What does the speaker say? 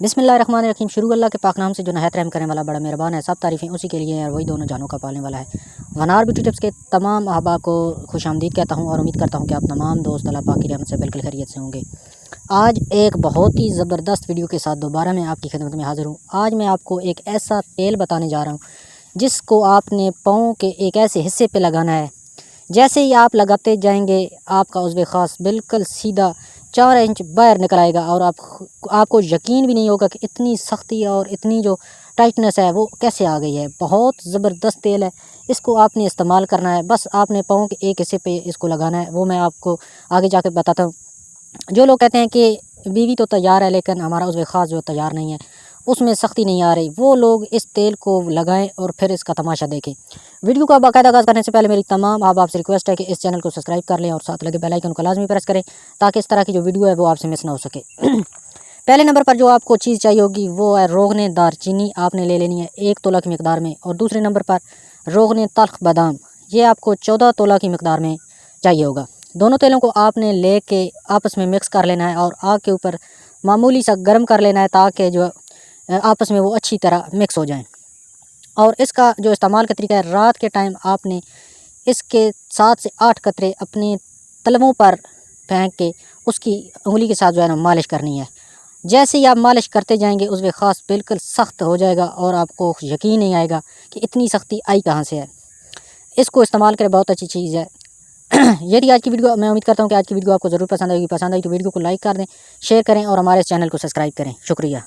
बिस्मिल्लाहिर्रहमानिर्रहीम। शुरू अल्लाह के पाक नाम से जो नहायत रहम करने वाला बड़ा मेहरबान है। सब तारीफ़ें उसी के लिए हैं और वही दोनों जानों का पालने वाला है। वनार ब्यूटी टिप्स के तमाम अहबा को खुश आमदीद कहता हूँ और उम्मीद करता हूँ कि आप तमाम दोस्त अल्लाह पाक की रहमत से बिल्कुल खैरियत से होंगे। आज एक बहुत ही ज़बरदस्त वीडियो के साथ दोबारा मैं आपकी खिदमत में हाज़िर हूँ। आज मैं आपको एक ऐसा तेल बताने जा रहा हूँ जिसको आपने पाँव के एक ऐसे हिस्से पर लगाना है, जैसे ही आप लगाते जाएंगे आपका उज़्व ख़ास बिल्कुल सीधा 4 इंच बाहर निकल आएगा और आपको यकीन भी नहीं होगा कि इतनी सख्ती और इतनी जो टाइटनेस है वो कैसे आ गई है। बहुत ज़बरदस्त तेल है, इसको आपने इस्तेमाल करना है। बस आपने पाँव के एक हिस्से पे इसको लगाना है, वो मैं आपको आगे जाकर बताता हूँ। जो लोग कहते हैं कि बीवी तो तैयार है लेकिन हमारा उज़्व ख़ास जो तैयार नहीं है, उसमें सख्ती नहीं आ रही, वो लोग इस तेल को लगाएं और फिर इसका तमाशा देखें। वीडियो का बाकायदा आगाज़ करने से पहले मेरी तमाम आप आपसे रिक्वेस्ट है कि इस चैनल को सब्सक्राइब कर लें और साथ लगे बेल आइकन को लाजमी प्रेस करें ताकि इस तरह की जो वीडियो है वो आपसे मिस ना हो सके। पहले नंबर पर जो आपको चीज़ चाहिए होगी वो है रोगने दारचीनी। आपने ले लेनी है 1 तोला की मिकदार में। और दूसरे नंबर पर रोगने तल्ख बादाम, ये आपको 14 तोला की मिकदार में चाहिए होगा। दोनों तेलों को आपने ले के आपस में मिक्स कर लेना है और आग के ऊपर मामूली सा गर्म कर लेना है ताकि जो आपस में वो अच्छी तरह मिक्स हो जाएं। और इसका जो इस्तेमाल का तरीका है, रात के टाइम आपने इसके 7 से 8 कतरे अपने तलवों पर फेंक के उसकी उंगली के साथ जो है ना मालिश करनी है। जैसे ही आप मालिश करते जाएंगे उज़्व ख़ास बिल्कुल सख्त हो जाएगा और आपको यकीन नहीं आएगा कि इतनी सख्ती आई कहाँ से है। इसको इस्तेमाल करें, बहुत अच्छी चीज़ है। यदि आज की वीडियो, मैं उम्मीद करता हूँ कि आज की वीडियो आपको ज़रूर पसंद आएगी। पसंद आई तो वीडियो को लाइक कर दें, शेयर करें और हमारे चैनल को सब्सक्राइब करें। शुक्रिया।